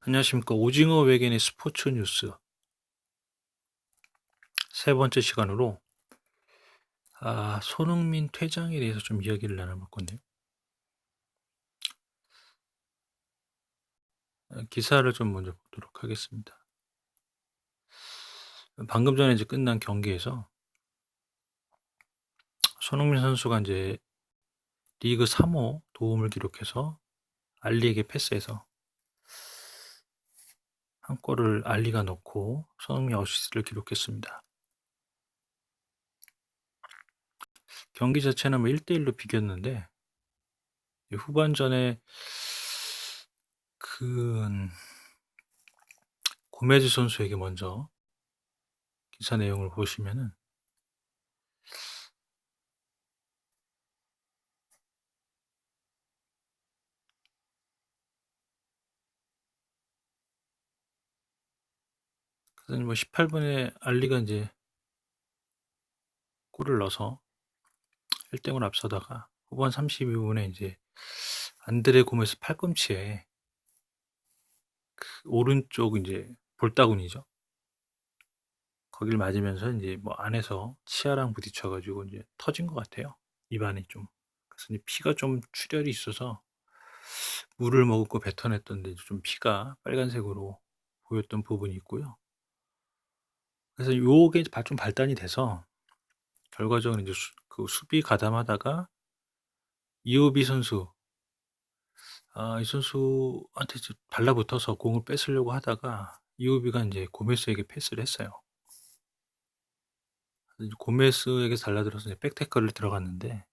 안녕하십니까. 오징어 외계인의 스포츠 뉴스 세 번째 시간으로 손흥민 퇴장에 대해서 좀 이야기를 나눠볼 건데요. 기사를 좀 먼저 보도록 하겠습니다. 방금 전에 이제 끝난 경기에서 손흥민 선수가 이제 리그 3호 도움을 기록해서 알리에게 패스해서 한 골을 알리가 넣고 손흥민 어시스트를 기록했습니다. 경기 자체는 1대1로 비겼는데 후반전에 그 고메즈 선수에게 먼저 기사 내용을 보시면은 그래서 뭐 18분에 알리가 이제 골을 넣어서 1대0으로 앞서다가 후반 32분에 이제 안드레 고메스 팔꿈치에 그 오른쪽 이제 볼따구니죠. 거길 맞으면서 이제 뭐 안에서 치아랑 부딪혀가지고 이제 터진 것 같아요. 입안이 좀. 그래서 이제 피가 좀 출혈이 있어서 물을 머금고 뱉어냈던데 좀 피가 빨간색으로 보였던 부분이 있고요. 그래서 요게 좀 발단이 돼서 결과적으로 이제 그 수비 가담하다가 이호비 선수, 이 선수한테 달라붙어서 공을 뺏으려고 하다가 이호비가 이제 고메스에게 패스를 했어요. 그래서 이제 고메스에게 달라들어서 이제 백태클을 들어갔는데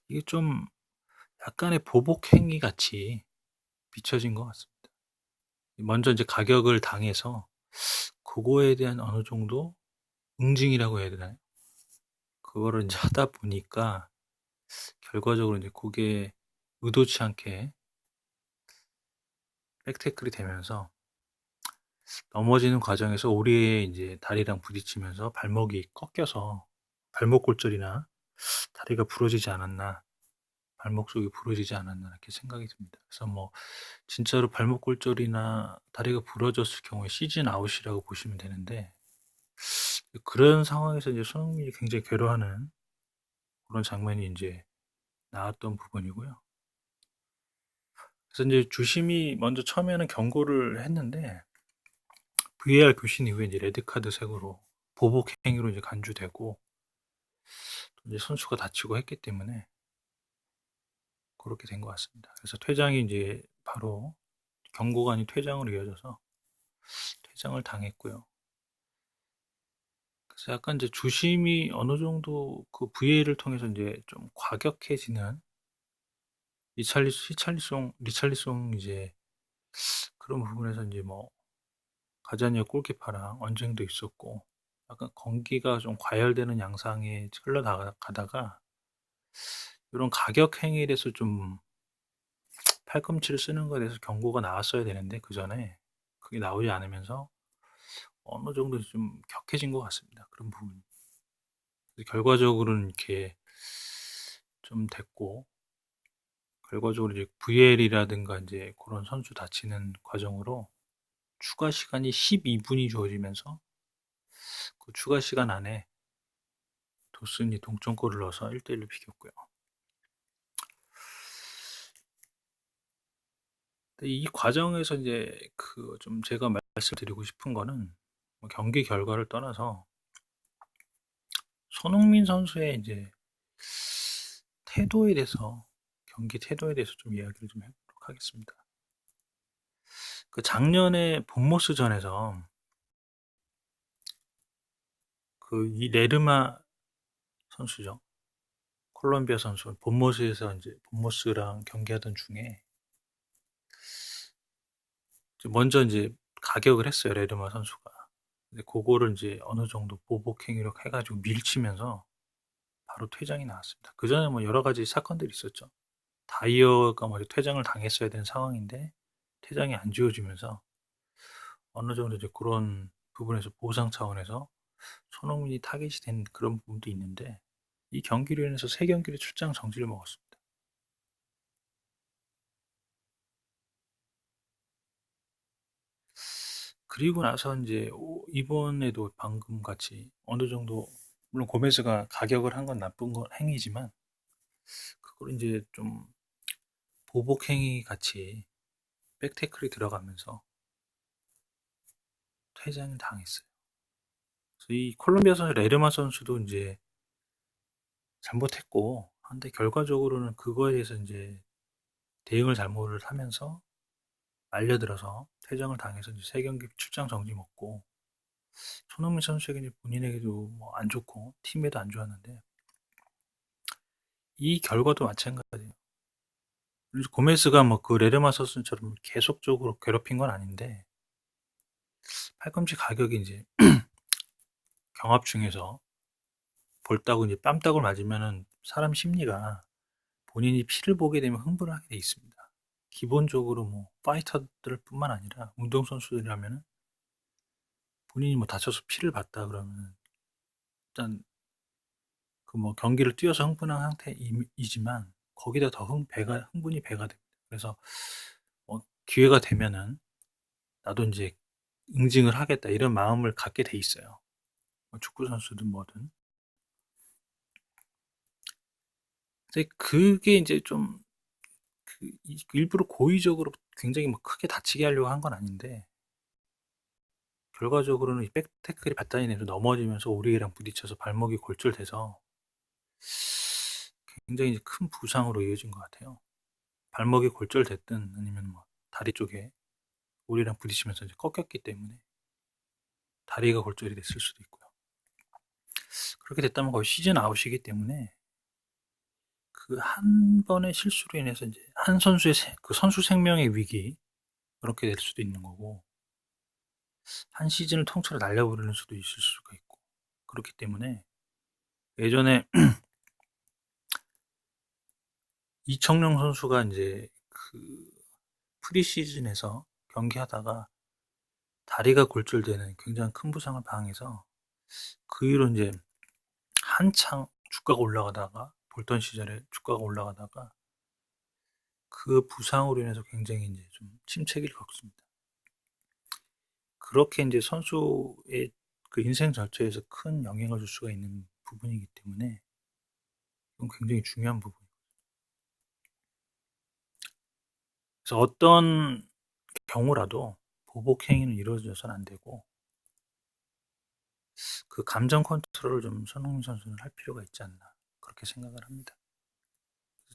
이게 좀 약간의 보복 행위 같이 비춰진 것 같습니다. 먼저 이제 가격을 당해서 그거에 대한 어느 정도 응징이라고 해야 되나요? 그거를 이제 하다 보니까 결과적으로 이제 그게 의도치 않게 백태클이 되면서 넘어지는 과정에서 오리의 이제 다리랑 부딪히면서 발목이 꺾여서 발목 골절이나 다리가 부러지지 않았나, 발목 쪽이 부러지지 않았나 이렇게 생각이 듭니다. 그래서 뭐 진짜로 발목 골절이나 다리가 부러졌을 경우에 시즌 아웃이라고 보시면 되는데 그런 상황에서 이제 손흥민이 굉장히 괴로워하는 그런 장면이 이제 나왔던 부분이고요. 그래서 이제 주심이 먼저 처음에는 경고를 했는데 VAR 교신 이후에 이제 레드카드색으로 보복 행위로 이제 간주되고 이제 선수가 다치고 했기 때문에 그렇게 된 것 같습니다. 그래서 퇴장이 이제 바로 경고가 아닌 퇴장으로 이어져서 퇴장을 당했고요. 그래서 약간 이제 주심이 어느 정도 그 VA를 통해서 이제 좀 과격해지는 리찰리송 이제 그런 부분에서 이제 뭐 가자니아 골키퍼랑 언쟁도 있었고 약간 경기가 좀 과열되는 양상에 흘러가다가 이런 가격 행위에 대해서 좀 팔꿈치를 쓰는 거에 대해서 경고가 나왔어야 되는데 그 전에 그게 나오지 않으면서 어느 정도 좀 격해진 것 같습니다. 그런 부분. 결과적으로는 이렇게 좀 됐고, 결과적으로 이제 VL이라든가 이제 그런 선수 다치는 과정으로 추가 시간이 12분이 주어지면서 그 추가 시간 안에 도슨이 동점골을 넣어서 1대1로 비겼고요. 이 과정에서 이제 그 좀 제가 말씀드리고 싶은 거는 뭐 경기 결과를 떠나서 손흥민 선수의 이제 태도에 대해서 경기 태도에 대해서 좀 이야기를 좀 해보도록 하겠습니다. 그 작년에 본모스전에서 그 이 레르마 선수죠. 콜롬비아 선수 본모스에서 이제 본모스랑 경기하던 중에 먼저 이제 가격을 했어요. 레르마 선수가. 근데 그거를 이제 어느 정도 보복 행위로 해가지고 밀치면서 바로 퇴장이 나왔습니다. 그 전에 뭐 여러 가지 사건들이 있었죠. 다이어가 먼저 퇴장을 당했어야 되는 상황인데 퇴장이 안 지워지면서 어느 정도 이제 그런 부분에서 보상 차원에서 손흥민이 타겟이 된 그런 부분도 있는데 이 경기로 인해서 세 경기를 출장 정지를 먹었습니다. 그리고 나서 이제 이번에도 방금 같이 어느 정도 물론 고메즈가 가격을 한 건 나쁜 건 행위지만 그걸 이제 좀 보복 행위 같이 백태클이 들어가면서 퇴장을 당했어요. 그래서 이 콜롬비아 선수 레르마 선수도 이제 잘못했고, 한데 결과적으로는 그거에 대해서 이제 대응을 잘못을 하면서 말려들어서 퇴장을 당해서 이제 세 경기 출장 정지 먹고, 손흥민 선수에게 이제 본인에게도 뭐 안 좋고 팀에도 안 좋았는데 이 결과도 마찬가지예요. 고메스가 뭐 그 레르마 선수처럼 계속적으로 괴롭힌 건 아닌데 팔꿈치 가격이 이제 경합 중에서 볼따구 이제 뺨따구를 맞으면은 사람 심리가 본인이 피를 보게 되면 흥분을 하게 돼 있습니다. 기본적으로 뭐 파이터들 뿐만 아니라 운동선수들이라면 본인이 뭐 다쳐서 피를 봤다 그러면 일단 그 뭐 경기를 뛰어서 흥분한 상태이지만 거기다 더 흥분이 배가 됩니다. 그래서 기회가 되면은 나도 이제 응징을 하겠다 이런 마음을 갖게 돼 있어요. 뭐 축구 선수든 뭐든. 근데 그게 이제 좀 일부러 고의적으로 굉장히 뭐 크게 다치게 하려고 한 건 아닌데 결과적으로는 이 백태클이 바다인에서 넘어지면서 오리에랑 부딪혀서 발목이 골절돼서 굉장히 큰 부상으로 이어진 것 같아요. 발목이 골절됐든 아니면 뭐 다리 쪽에 오리랑 부딪히면서 이제 꺾였기 때문에 다리가 골절이 됐을 수도 있고요. 그렇게 됐다면 거의 시즌 아웃이기 때문에 그 한 번의 실수로 인해서 이제 한 선수의 그 선수 생명의 위기 그렇게 될 수도 있는 거고 한 시즌을 통째로 날려버리는 수도 있을 수가 있고 그렇기 때문에 예전에 이청용 선수가 이제 그 프리시즌에서 경기하다가 다리가 골절되는 굉장히 큰 부상을 당해서 그 이후로 이제 한창 주가가 올라가다가 볼턴 시절에 주가가 올라가다가 그 부상으로 인해서 굉장히 이제 좀 침체기를 겪습니다. 그렇게 이제 선수의 그 인생 전체에서 큰 영향을 줄 수가 있는 부분이기 때문에 이건 굉장히 중요한 부분이에요. 그래서 어떤 경우라도 보복 행위는 이루어져서는 안 되고 그 감정 컨트롤을 좀 손흥민 선수는 할 필요가 있지 않나 그렇게 생각을 합니다.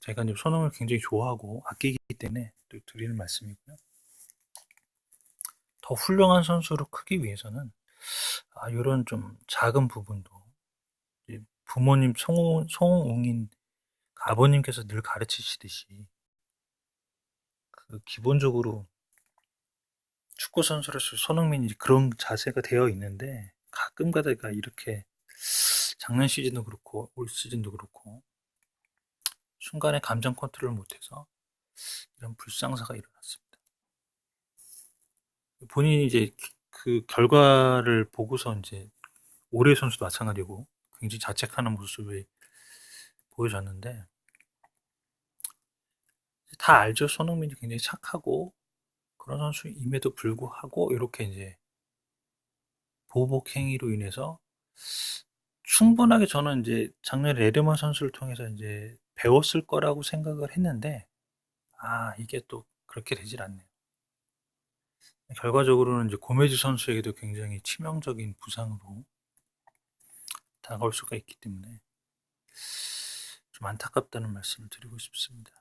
제가 이제 손흥민을 굉장히 좋아하고 아끼기 때문에 또 드리는 말씀이고요. 더 훌륭한 선수로 크기 위해서는 이런 좀 작은 부분도 부모님 송웅인 아버님께서 늘 가르치시듯이 그 기본적으로 축구 선수로서 손흥민이 그런 자세가 되어 있는데 가끔 가다가 이렇게 작년 시즌도 그렇고 올 시즌도 그렇고 순간에 감정 컨트롤을 못해서 이런 불상사가 일어났습니다. 본인이 이제 그 결과를 보고서 이제 올해 선수도 마찬가지고 굉장히 자책하는 모습을 보여줬는데 다 알죠. 손흥민이 굉장히 착하고 그런 선수임에도 불구하고 이렇게 이제 보복 행위로 인해서 충분하게 저는 이제 작년에 레드만 선수를 통해서 이제 배웠을 거라고 생각을 했는데 이게 또 그렇게 되질 않네요. 결과적으로는 이제 고메즈 선수에게도 굉장히 치명적인 부상으로 다가올 수가 있기 때문에 좀 안타깝다는 말씀을 드리고 싶습니다.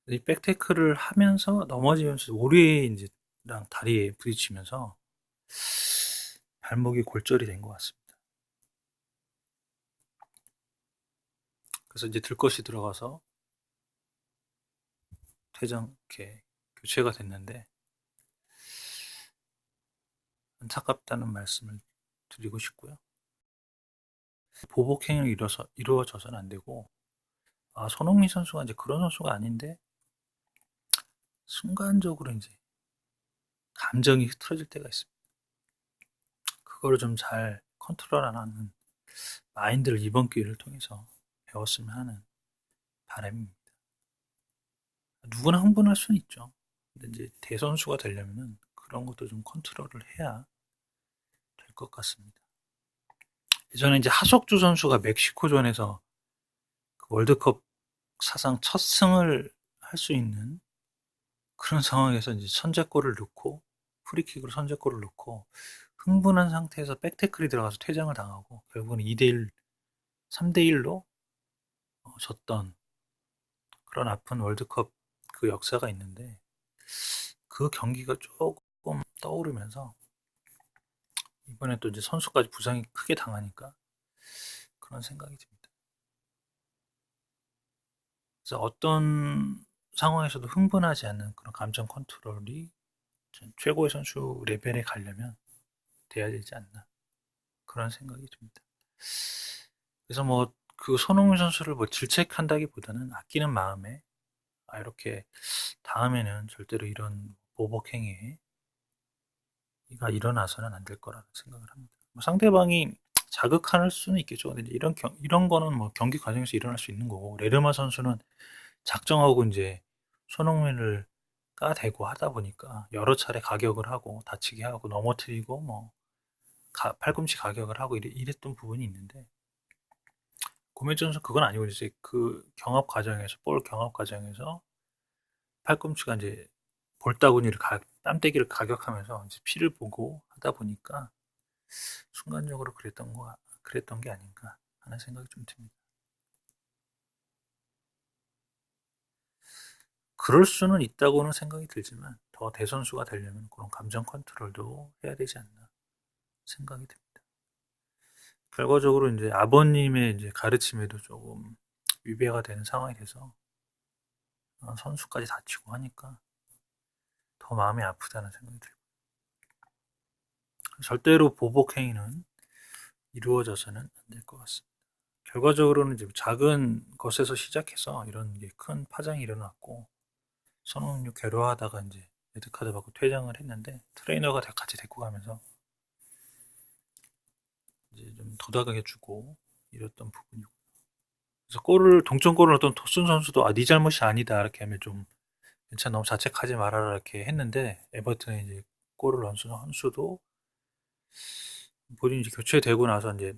이 백태클을 하면서 넘어지면서 오리에 이제랑 다리에 부딪히면서 발목이 골절이 된 것 같습니다. 그래서 이제 들것이 들어가서 퇴장 이렇게 교체가 됐는데 안타깝다는 말씀을 드리고 싶고요. 보복 행위가 이루어져서는 안 되고 손흥민 선수가 이제 그런 선수가 아닌데 순간적으로 이제 감정이 흐트러질 때가 있습니다. 그거를 좀 잘 컨트롤 안 하는 마인드를 이번 기회를 통해서 배웠으면 하는 바람입니다. 누구나 흥분할 수는 있죠. 근데 이제 대선수가 되려면은 그런 것도 좀 컨트롤을 해야 될 것 같습니다. 예전에 이제 하석주 선수가 멕시코전에서 그 월드컵 사상 첫 승을 할 수 있는 그런 상황에서 이제 선제골을 넣고 프리킥으로 선제골을 넣고 흥분한 상태에서 백태클이 들어가서 퇴장을 당하고 결국은 2대1, 3대1로 졌던 그런 아픈 월드컵 그 역사가 있는데 그 경기가 조금 떠오르면서 이번에 또 이제 선수까지 부상이 크게 당하니까 그런 생각이 듭니다. 그래서 어떤 상황에서도 흥분하지 않는 그런 감정 컨트롤이 최고의 선수 레벨에 가려면 돼야 되지 않나 그런 생각이 듭니다. 그래서 뭐 그 손흥민 선수를 뭐 질책한다기보다는 아끼는 마음에 이렇게 다음에는 절대로 이런 보복 행위가 일어나서는 안 될 거라는 생각을 합니다. 뭐 상대방이 자극할 수는 있겠죠. 근데 이런 거는 뭐 경기 과정에서 일어날 수 있는 거고 레르마 선수는 작정하고 이제 손흥민을 까대고 하다 보니까 여러 차례 가격을 하고 다치게 하고 넘어뜨리고 뭐 팔꿈치 가격을 하고 이랬던 부분이 있는데 고메 선수 그건 아니고 이제 그 경합 과정에서 볼 경합 과정에서 팔꿈치가 이제 볼따구니를 땀때기를 가격하면서 이제 피를 보고 하다 보니까 순간적으로 그랬던 게 아닌가 하는 생각이 좀 듭니다. 그럴 수는 있다고는 생각이 들지만 더 대선수가 되려면 그런 감정 컨트롤도 해야 되지 않나 생각이 듭니다. 결과적으로 이제 아버님의 이제 가르침에도 조금 위배가 되는 상황이 돼서 선수까지 다치고 하니까 더 마음이 아프다는 생각이 들고 절대로 보복 행위는 이루어져서는 안 될 것 같습니다. 결과적으로는 이제 작은 것에서 시작해서 이런 게 큰 파장이 일어났고 선홍류 괴로워하다가 이제 레드카드 받고 퇴장을 했는데 트레이너가 같이 데리고 가면서 이제 좀 도닥여 주고 이랬던 부분이고 그래서 동점골을 넣었던 토슨 선수도 네 잘못이 아니다 이렇게 하면 좀 괜찮아 너무 자책하지 말아라 이렇게 했는데 에버튼에 이제 골을 넣은 선수도 본인이 이제 교체되고 나서 이제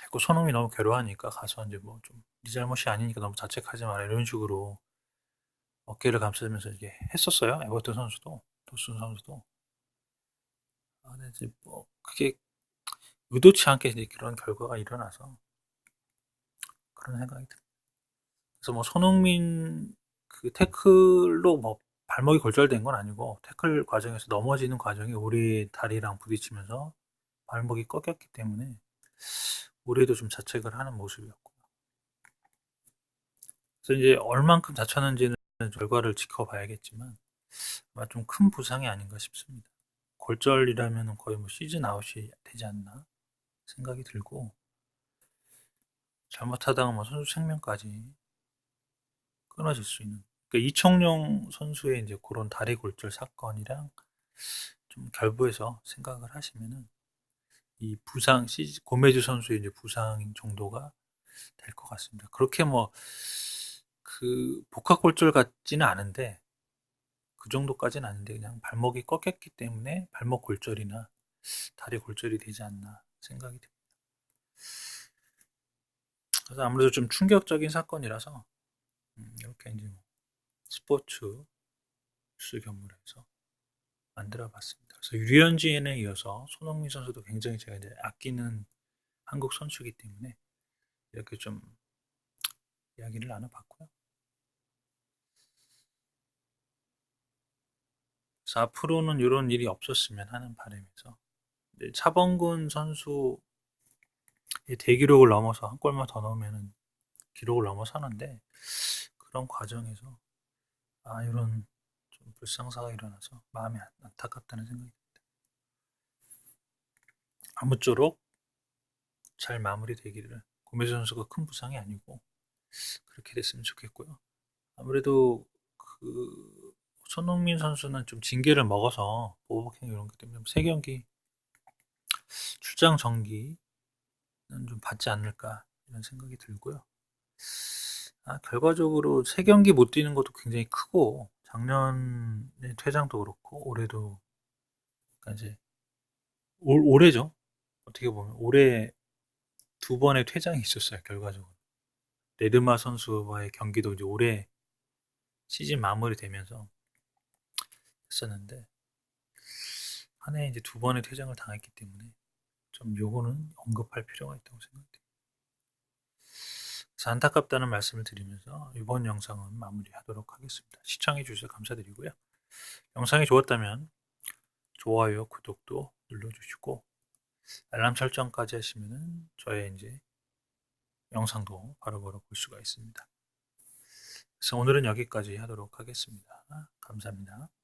했고 손흥민이 너무 괴로워하니까 가서 이제 뭐 좀 네 잘못이 아니니까 너무 자책하지 마라 이런 식으로 어깨를 감싸면서 이게 했었어요. 에버튼 선수도 토슨 선수도. 근데 이제 뭐 그게 의도치 않게 이제 그런 결과가 일어나서 그런 생각이 듭니다. 그래서 뭐 손흥민 그 태클로 뭐 발목이 골절된 건 아니고 태클 과정에서 넘어지는 과정에 우리 다리랑 부딪히면서 발목이 꺾였기 때문에 우리도 좀 자책을 하는 모습이었고 그래서 이제 얼만큼 다쳤는지는 결과를 지켜봐야겠지만 아마 좀 큰 부상이 아닌가 싶습니다. 골절이라면 거의 뭐 시즌 아웃이 되지 않나 생각이 들고 잘못하다가 뭐 선수 생명까지 끊어질 수 있는. 그러니까 이청용 선수의 이제 그런 다리 골절 사건이랑 좀 결부해서 생각을 하시면은 이 고메즈 선수의 이제 부상 정도가 될 것 같습니다. 그렇게 뭐 그 복합 골절 같지는 않은데 그 정도까지는 아닌데 그냥 발목이 꺾였기 때문에 발목 골절이나 다리 골절이 되지 않나 생각이 듭니다. 그래서 아무래도 좀 충격적인 사건이라서 이렇게 이제 뭐 스포츠 뉴스 겸물해서 만들어 봤습니다. 그래서 류현진에 이어서 손흥민 선수도 굉장히 제가 이제 아끼는 한국 선수이기 때문에 이렇게 좀 이야기를 나눠봤고요. 그래서 앞으로는 이런 일이 없었으면 하는 바람에서 차범근 선수의 대기록을 넘어서 한 골만 더 넣으면 기록을 넘어서는데 그런 과정에서 이런 좀 불상사가 일어나서 마음이 안타깝다는 생각이 듭니다. 아무쪼록 잘 마무리되기를 고메즈 선수가 큰 부상이 아니고 그렇게 됐으면 좋겠고요. 아무래도 그 손흥민 선수는 좀 징계를 먹어서 보복행 이런 것 때문에 세 경기 출장 정기는 좀 받지 않을까 이런 생각이 들고요. 결과적으로 세 경기 못 뛰는 것도 굉장히 크고 작년에 퇴장도 그렇고 올해도 그러니까 이제 올해죠. 어떻게 보면 올해 두 번의 퇴장이 있었어요. 결과적으로 레르마 선수와의 경기도 이제 올해 시즌 마무리되면서 했었는데 한 해 이제 두 번의 퇴장을 당했기 때문에 좀 요거는 언급할 필요가 있다고 생각돼요. 그래서 안타깝다는 말씀을 드리면서 이번 영상은 마무리하도록 하겠습니다. 시청해 주셔서 감사드리고요. 영상이 좋았다면 좋아요, 구독도 눌러주시고 알람 설정까지 하시면은 저의 이제 영상도 바로바로 볼 수가 있습니다. 그래서 오늘은 여기까지 하도록 하겠습니다. 감사합니다.